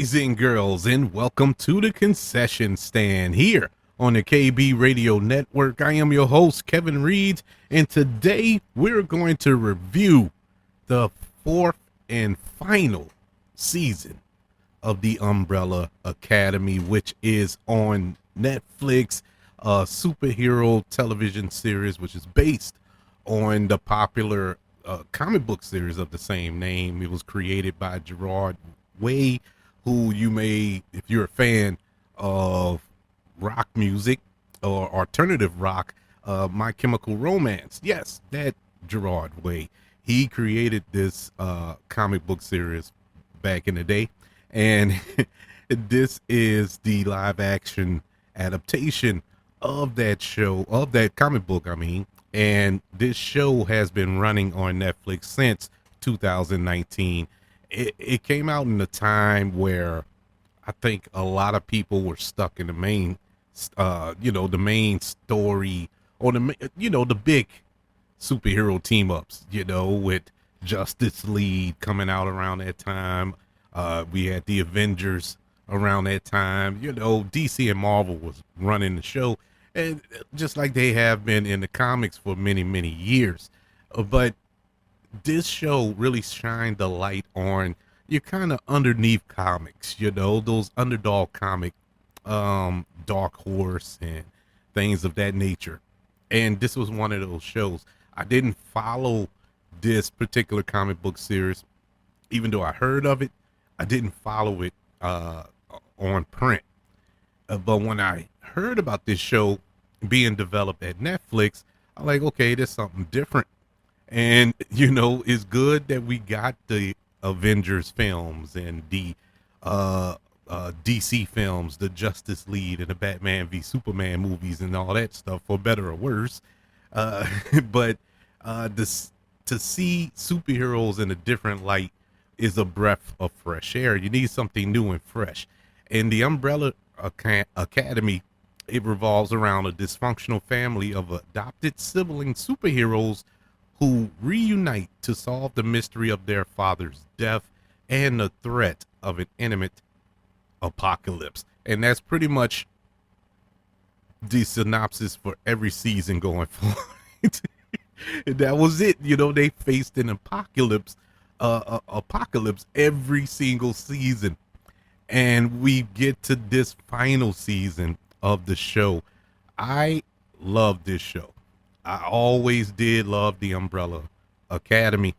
boys and girls, and welcome to the concession stand here on the KB Radio Network. I am your host, Kevin Reed, and today we're going to review the fourth and final season of the Umbrella Academy, which is on Netflix, a superhero television series which is based on the popular comic book series of the same name. It was created by Gerard Way, who you may, if you're a fan of rock music or alternative rock, My Chemical Romance. Yes, that Gerard Way. He created this comic book series back in the day, and this is the live action adaptation of that show, of that comic book, I mean. And this show has been running on Netflix since 2019. It came out in a time where I think a lot of people were stuck in the main, the main story, or the big superhero team ups, with Justice League coming out around that time. We had the Avengers around that time. DC and Marvel was running the show, and just like they have been in the comics for many, many years. But this show really shined the light on your kind of underneath comics, those underdog comic, Dark Horse and things of that nature. And this was one of those shows. I didn't follow this particular comic book series, even though I heard of it. I didn't follow it on print. But when I heard about this show being developed at Netflix, I'm like, okay, there's something different. And, it's good that we got the Avengers films and the DC films, the Justice League and the Batman v Superman movies and all that stuff, for better or worse. But to see superheroes in a different light is a breath of fresh air. You need something new and fresh. And the Umbrella Academy, it revolves around a dysfunctional family of adopted sibling superheroes who reunite to solve the mystery of their father's death and the threat of an imminent apocalypse. And that's pretty much the synopsis for every season going forward. That was it. They faced an apocalypse every single season. And we get to this final season of the show. I love this show. I always did love the Umbrella Academy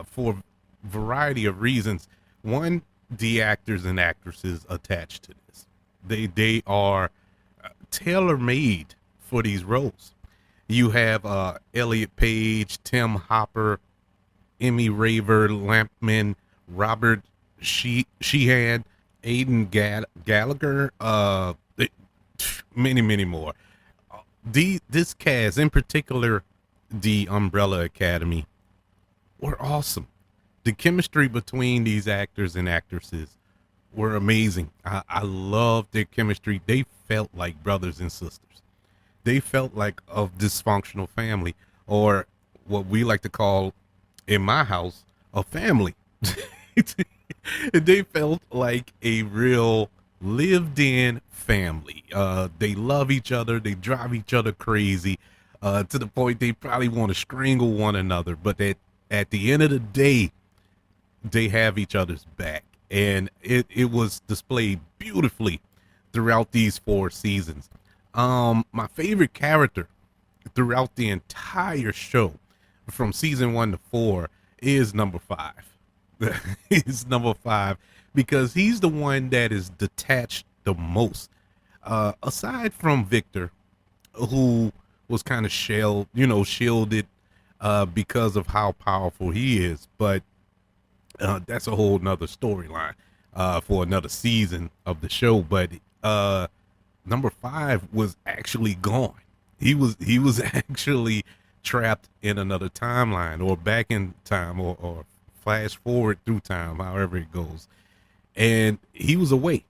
for a variety of reasons. One, the actors and actresses attached to this. They are tailor-made for these roles. You have Elliot Page, Tim Hopper, Emmy Raver, Lampman, Robert Sheehan, Aidan Gallagher, many, many more. This cast, in particular, the Umbrella Academy, were awesome. The chemistry between these actors and actresses were amazing. I loved their chemistry. They felt like brothers and sisters. They felt like a dysfunctional family, or what we like to call in my house, a family. They felt like a real lived-in family. They love each other. They drive each other crazy, to the point they probably want to strangle one another. But at the end of the day, they have each other's back, and it was displayed beautifully throughout these 4 seasons. My favorite character throughout the entire show, from season 1 to 4, is number 5. Is number 5, because he's the one that is detached the most. Aside from Victor, who was kind of shielded because of how powerful he is. But that's a whole nother storyline for another season of the show. But number 5 was actually gone. He was actually trapped in another timeline, or back in time, or flash forward through time, however it goes. And he was away.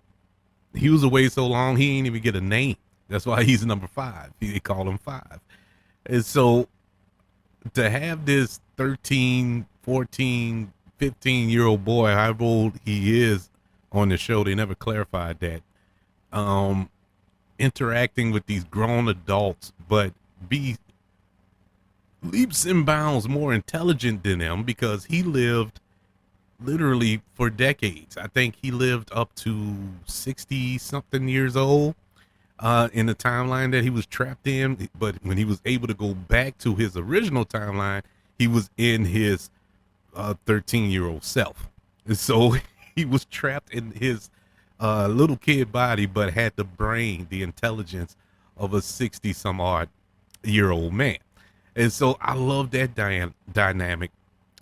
He was away so long he didn't even get a name. That's why he's number 5. They call him 5. And so to have this 13, 14, 15-year-old boy, however old he is, on the show. They never clarified that. Um, Interacting with these grown adults, but be leaps and bounds more intelligent than them because he lived literally for decades. I think he lived up to 60 something years old in the timeline that he was trapped in. But when he was able to go back to his original timeline, he was in his 13-year-old self. And so he was trapped in his little kid body, but had the brain, the intelligence of a 60 some odd year old man. And so I love that dynamic.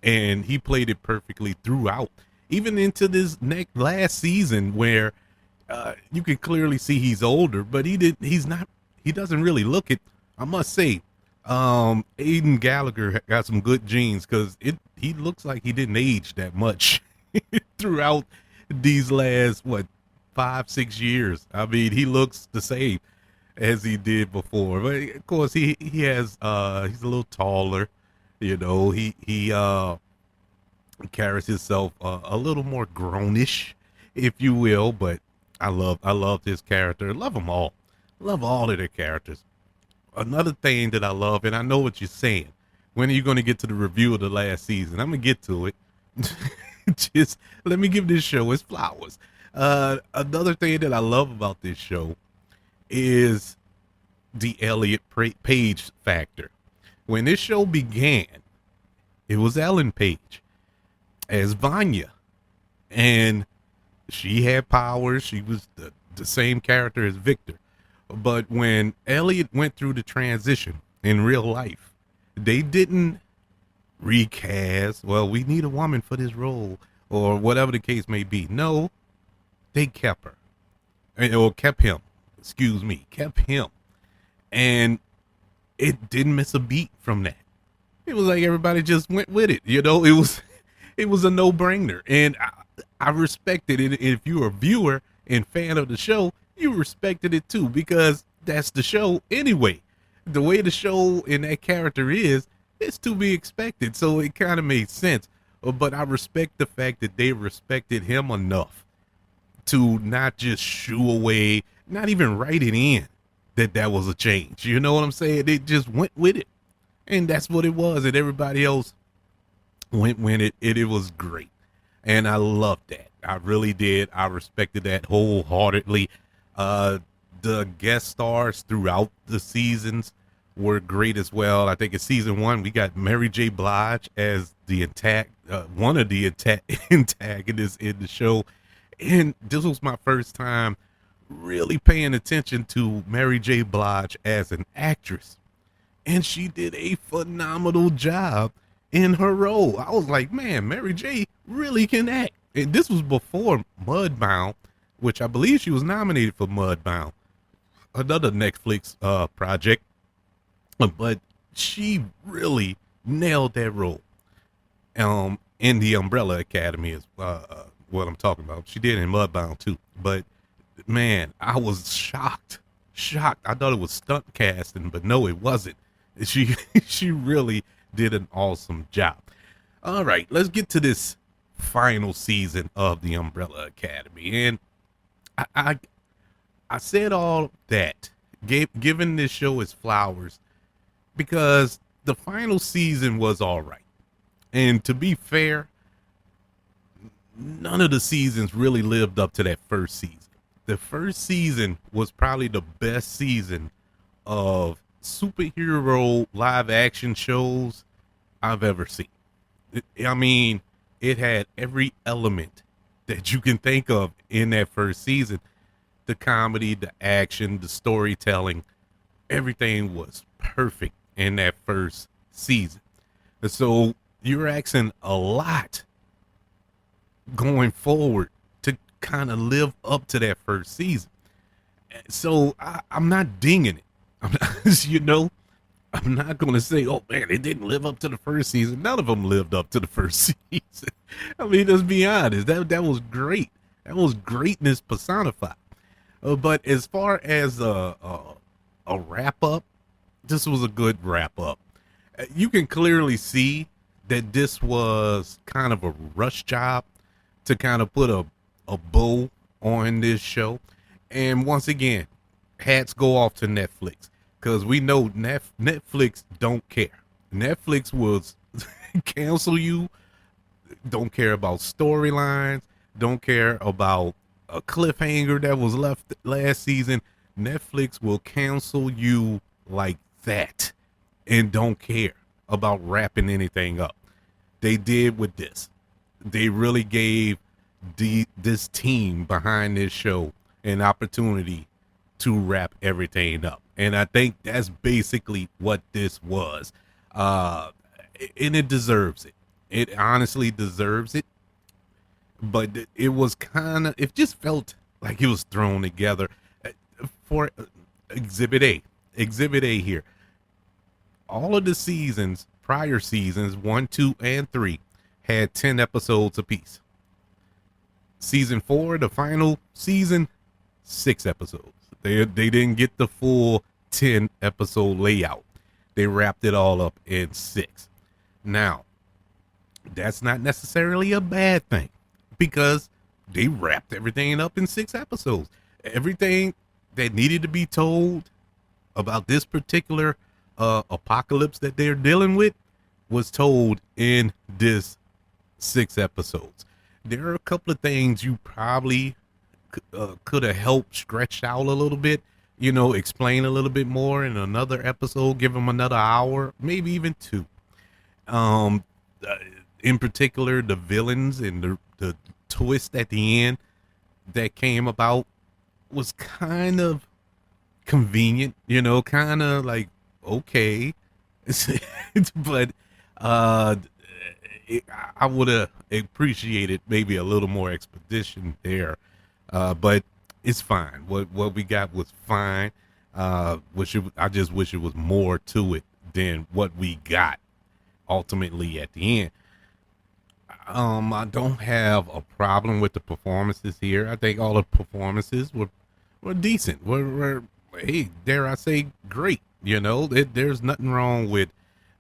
And he played it perfectly throughout, even into this last season where you can clearly see he's older, but he doesn't really look it. I must say, Aiden Gallagher got some good genes because he looks like he didn't age that much throughout these last, 5-6 years. I mean, he looks the same as he did before, but of course he has, he's a little taller, he carries himself a little more grownish, if you will. But I love his character. Love them all. Love all of their characters. Another thing that I love, and I know what you're saying. When are you going to get to the review of the last season? I'm gonna get to it. Just let me give this show its flowers. Another thing that I love about this show is the Elliot Page factor. When this show began, it was Ellen Page as Vanya, and she had powers. She was the same character as Victor. But when Elliot went through the transition in real life, they didn't recast, well, we need a woman for this role, or whatever the case may be. No, they kept her, or kept him, kept him. And it didn't miss a beat from that. It was like everybody just went with it. It was a no-brainer. And I respected it. If you're a viewer and fan of the show, you respected it too, because that's the show anyway. The way the show and that character is, it's to be expected. So it kind of made sense. But I respect the fact that they respected him enough to not just shoo away, not even write it in that was a change. You know what I'm saying? They just went with it. And that's what it was. And everybody else went with it. It was great. And I loved that. I really did. I respected that wholeheartedly. The guest stars throughout the seasons were great as well. I think in season 1, we got Mary J. Blige as the one of the antagonists in the show. And this was my first time really paying attention to Mary J. Blige as an actress. And she did a phenomenal job in her role. I was like, man, Mary J. really can act. And this was before Mudbound, which I believe she was nominated for Mudbound, another Netflix project. But she really nailed that role. In the Umbrella Academy is what I'm talking about. She did in Mudbound too. But man, I was shocked. I thought it was stunt casting, but no, it wasn't. She really did an awesome job. All right, let's get to this final season of the Umbrella Academy. And I said all that, giving this show its flowers, because the final season was all right. And to be fair, none of the seasons really lived up to that first season. The first season was probably the best season of superhero live action shows I've ever seen. I mean, it had every element that you can think of in that first season. The comedy, the action, the storytelling, everything was perfect in that first season. And so you're asking a lot going forward to kind of live up to that first season. So I'm not dinging it. I'm not, I'm not going to say, oh man, it didn't live up to the first season. None of them lived up to the first season. I mean, let's be honest. That was great. That was greatness personified. But as far as a wrap up, this was a good wrap up. You can clearly see that this was kind of a rush job to kind of put a a bow on this show. And once again, hats go off to Netflix because we know Netflix don't care. Netflix will cancel you, don't care about storylines, don't care about a cliffhanger that was left last season. Netflix will cancel you like that and don't care about wrapping anything up. They did with this. They really gave this team behind this show an opportunity to wrap everything up. And I think that's basically what this was. And it deserves it. It honestly deserves it. But it was it just felt like it was thrown together for Exhibit A. Exhibit A here. All of the seasons, prior seasons, 1, 2, and 3, had 10 episodes apiece. Season 4, the final season, 6 episodes. They didn't get the full 10 episode layout. They wrapped it all up in 6. Now, that's not necessarily a bad thing because they wrapped everything up in 6 episodes. Everything that needed to be told about this particular apocalypse that they're dealing with was told in this 6 episodes. There are a couple of things you probably could have helped stretch out a little bit, explain a little bit more in another episode, give them another hour, maybe even 2. In particular, the villains and the twist at the end that came about was kind of convenient, kind of like, okay. But I would have appreciated maybe a little more expedition there. But it's fine. What we got was fine. I just wish it was more to it than what we got ultimately at the end. I don't have a problem with the performances here. I think all the performances were decent. Were hey, dare I say, great. There's nothing wrong with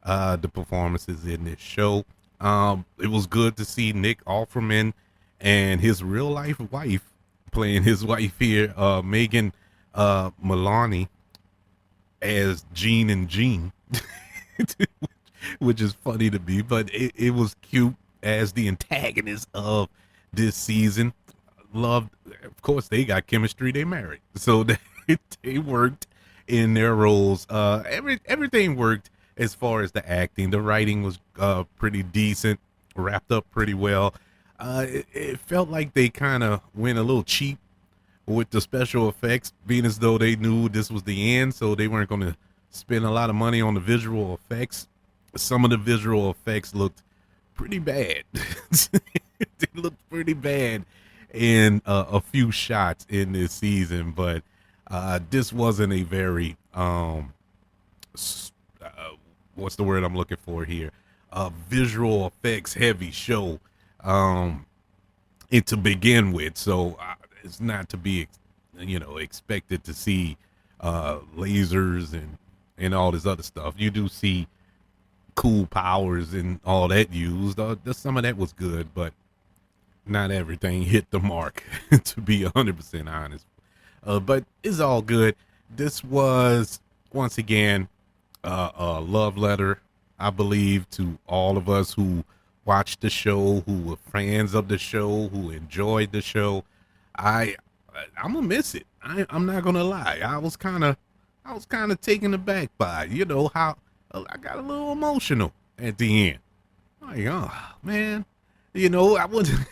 the performances in this show. It was good to see Nick Offerman and his real life wife playing his wife here, Megan Mullally, as Gene and Jean, which is funny to me, but it was cute as the antagonist of this season. Loved, of course, they got chemistry. They married, so they worked in their roles. Everything worked as far as the acting. The writing was pretty decent, wrapped up pretty well. It felt like they kind of went a little cheap with the special effects, being as though they knew this was the end, so they weren't going to spend a lot of money on the visual effects. Some of the visual effects looked pretty bad. They looked pretty bad in a few shots in this season, but this wasn't a very what's the word I'm looking for here? Visual effects heavy show to begin with, so it's not to be expected to see lasers and all this other stuff. You do see cool powers and all that used. Some of that was good, but not everything hit the mark, to be 100% honest. But it's all good. This was, once again, a love letter, I believe, to all of us who watched the show, who were fans of the show, who enjoyed the show. I'm gonna miss it. I'm not gonna lie. I was kind of taken aback by how I got a little emotional at the end. Like, oh man, I wasn't,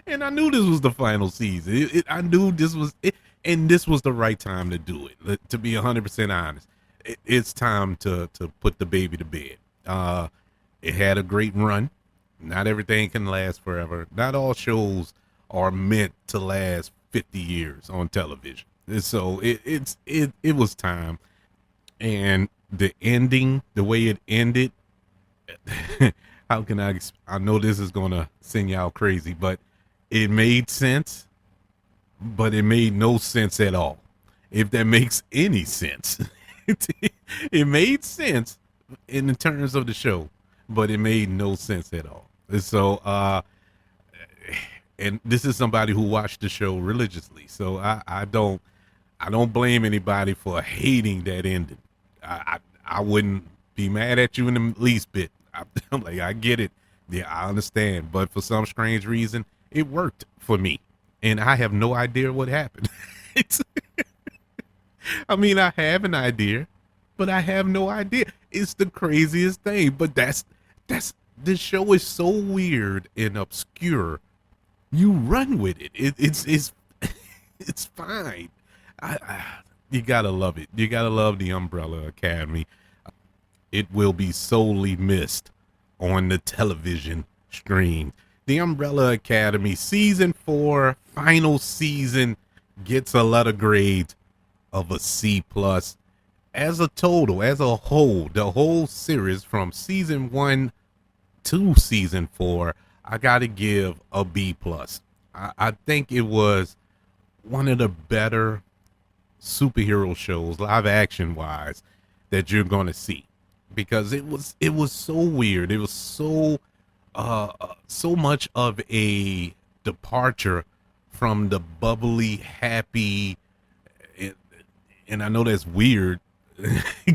and I knew this was the final season. I knew this was it, and this was the right time to do it. To be 100% honest, it's time to put the baby to bed. It had a great run. Not everything can last forever. Not all shows are meant to last 50 years on television. So it was time. And the ending, the way it ended, how can I know this is going to send y'all crazy, but it made sense, but it made no sense at all. If that makes any sense. It made sense in the terms of the show, but it made no sense at all. So And this is somebody who watched the show religiously. So I don't blame anybody for hating that ending. I wouldn't be mad at you in the least bit. I'm like, I get it. Yeah, I understand. But for some strange reason, it worked for me. And I have no idea what happened. It's, I mean, I have an idea, but I have no idea. It's the craziest thing. But that's this show is so weird and obscure. You run with it. It's it's fine. I you gotta love it. You gotta love the Umbrella Academy. It will be solely missed on the television screen. The Umbrella Academy season 4 final season gets a lot of grades of a C plus. As a total, as a whole, the whole series from season 1 to season 4, I gotta give a B plus. I think it was one of the better superhero shows, live action wise, that you're gonna see, because it was so weird. It was so much of a departure from the bubbly, happy, and, and I know that's weird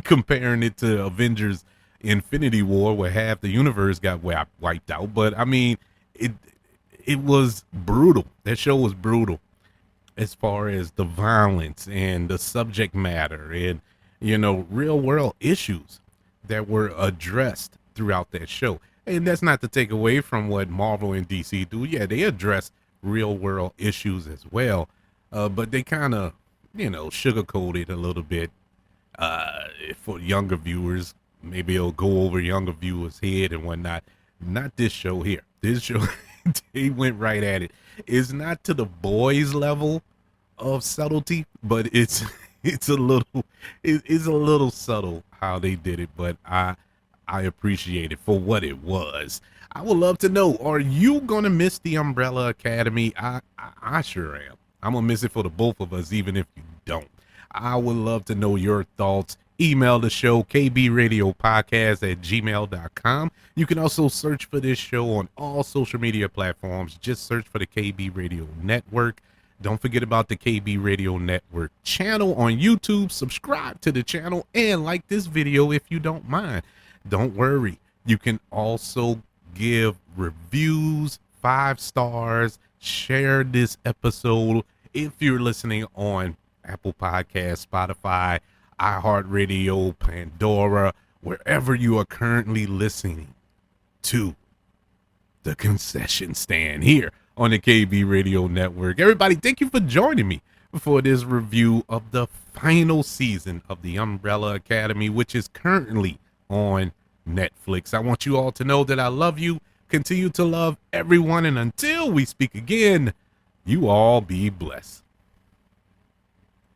comparing it to Avengers Infinity War, where half the universe got wiped out. But I mean, it it was brutal. That show was brutal as far as the violence and the subject matter and real world issues that were addressed throughout that show. And that's not to take away from what Marvel and DC do. Yeah, they address real world issues as well, but they kind of sugarcoat it a little bit for younger viewers. Maybe it'll go over younger viewers' head and whatnot. Not this show here. This show, they went right at it. It's not to the boys level of subtlety, but it's a little it's a little subtle how they did it. But I appreciate it for what it was. I would love to know: are you gonna miss the Umbrella Academy? I sure am. I'm gonna miss it for the both of us, even if you don't. I would love to know your thoughts. Email the show, kbradiopodcast@gmail.com. You can also search for this show on all social media platforms. Just search for the KB Radio Network. Don't forget about the KB Radio Network channel on YouTube. Subscribe to the channel and like this video if you don't mind. Don't worry. You can also give reviews, 5 stars, share this episode if you're listening on Apple Podcasts, Spotify, iHeartRadio, Pandora, wherever you are currently listening to the Concession Stand here on the KB Radio Network. Everybody, thank you for joining me for this review of the final season of the Umbrella Academy, which is currently on Netflix. I want you all to know that I love you, continue to love everyone, and until we speak again, you all be blessed.